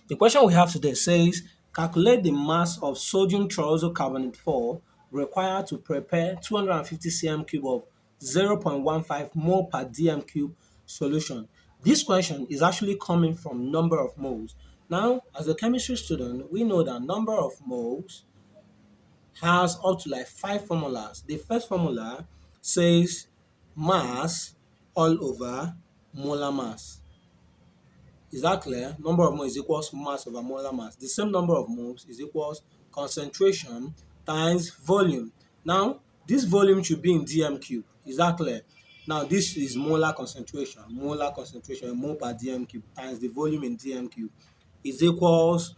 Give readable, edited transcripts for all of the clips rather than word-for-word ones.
The question we have today says, calculate the mass of sodium triazocarbonate 4 required to prepare 250 cm cube of 0.15 mole per dm cube solution. This question is actually coming from number of moles. Now, as a chemistry student, we know that number of moles has up to like 5 formulas. The first formula says mass all over molar mass. Is that clear? Number of moles is equals mass over molar mass. The same number of moles is equals concentration times volume. Now, this volume should be in dm cube. Is that clear? Now, this is molar concentration. Molar concentration, mole per dm cube times the volume in dm cube is equals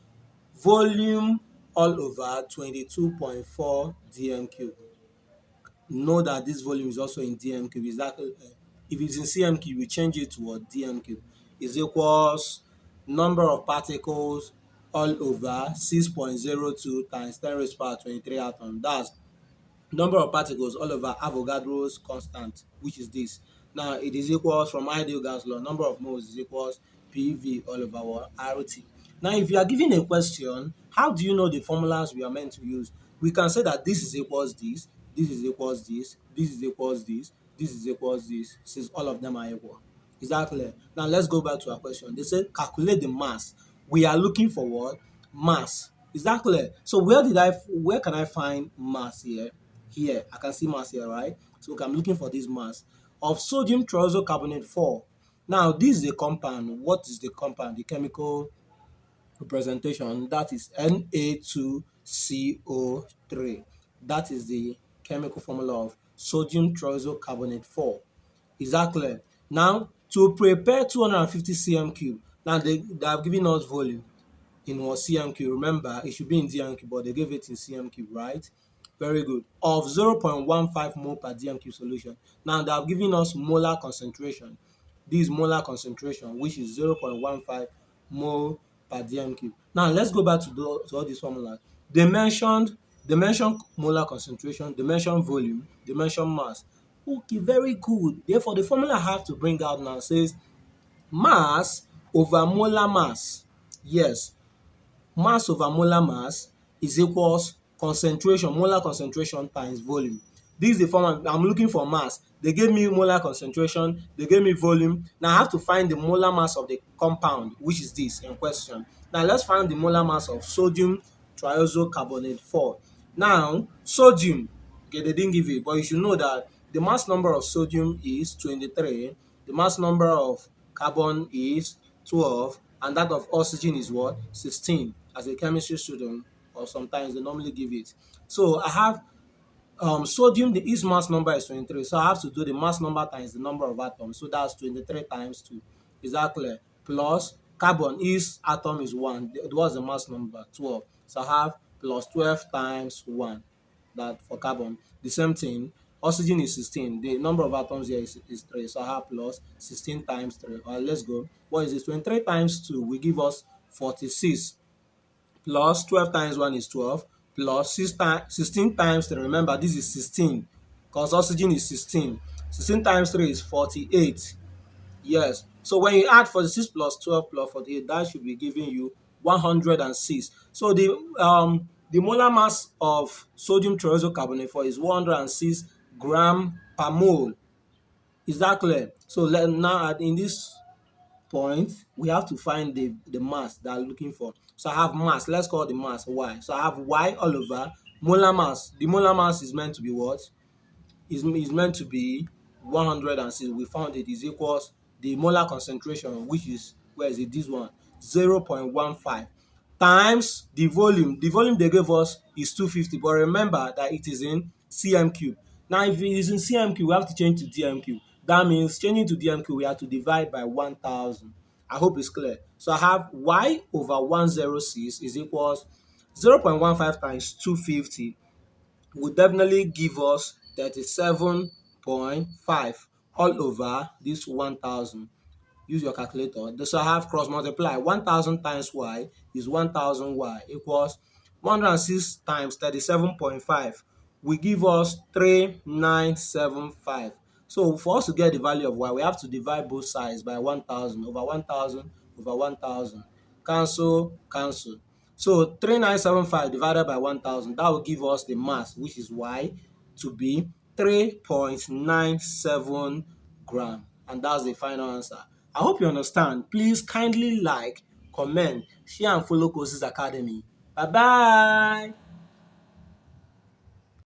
volume all over 22.4 dm cube. Know that this volume is also in dm cube. Is that if it's in cm cube, we change it to what? Dm cube is equals number of particles all over 6.02 times 10 raised to power 23 atom. That's number of particles all over Avogadro's constant, which is this. Now it is equals from ideal gas law, number of moles is equals PV all over what? RT. Now if you are given a question, how do you know the formulas we are meant to use? We can say that this is equals this, this is equals this, this is equals this, this is equals this, since all of them are equal. Is that clear? Now let's go back to our question. They say calculate the mass. We are looking for what? Mass. Is that clear? So where can I find mass here? Here, I can see mass here, right? So I'm looking for this mass of sodium triazocarbonate 4. Now, this is a compound. What is the compound? The chemical representation, that is Na2CO3. That is the chemical formula of sodium triazocarbonate 4. Is that clear? Now, to prepare 250 cm cube, now they have given us volume in what? Cm cube. Remember, it should be in dm cube, but they gave it in cm cube, right? Very good. Of 0.15 mole per dm cube solution. Now they have given us molar concentration. This is molar concentration, which is 0.15 mole per dm cube. Now let's go back to all these formulas. They mentioned molar concentration, they mentioned volume, they mentioned mass. Okay, very good. Therefore, the formula I have to bring out now says mass over molar mass. Yes, mass over molar mass is equals concentration, molar concentration times volume. This is the formula. I'm looking for mass. They gave me molar concentration, they gave me volume. Now I have to find the molar mass of the compound, which is this in question. Now let's find the molar mass of sodium triazocarbonate 4. Now, sodium, okay, they didn't give it, but you should know that the mass number of sodium is 23, the mass number of carbon is 12, and that of oxygen is what? 16. As a chemistry student, or sometimes they normally give it. So I have sodium, its mass number is 23. So I have to do the mass number times the number of atoms. So that's 23 times 2. Is that clear? Plus carbon, its atom is 1. What's the mass number? 12. So I have plus 12 times 1. That for carbon. The same thing. Oxygen is 16. The number of atoms here is 3. So I have plus 16 times 3. All right, let's go. What is this? 23 times 2 will give us 46. Plus 12 times 1 is 12, plus 16 times 3. Remember, this is 16 because oxygen is 16. 16 times 3 is 48. Yes. So when you add 46 plus 12 plus 48, that should be giving you 106. So the molar mass of sodium triazocarbonate 4 is 106 gram per mole. Is that clear? So now in this point, we have to find the mass that I'm looking for. So I have mass. Let's call the mass Y. So I have Y all over molar mass. The molar mass is meant to be what? Is meant to be 106. We found it is equals the molar concentration, which is, where is it? This one, 0.15 times the volume. The volume they gave us is 250, but remember that it is in cm cube. Now if it is in cm cube, we have to change to dm cube. That means changing to dm cube, we have to divide by 1000. I hope it's clear. So I have Y over 106 is equals 0.15 times 250 would definitely give us 37.5 all over this 1000. Use your calculator. So I have cross multiply. 1000 times y is 1000 y equals 106 times 37.5 will give us 3975. So for us to get the value of y, we have to divide both sides by 1000 over 1000 over 1000. cancel, cancel. So 3975 divided by 1000, that will give us the mass, which is Y, to be 3.97 gram. And that's the final answer. I hope you understand. Please kindly like, comment, share, and follow Kosis Academy. Bye bye.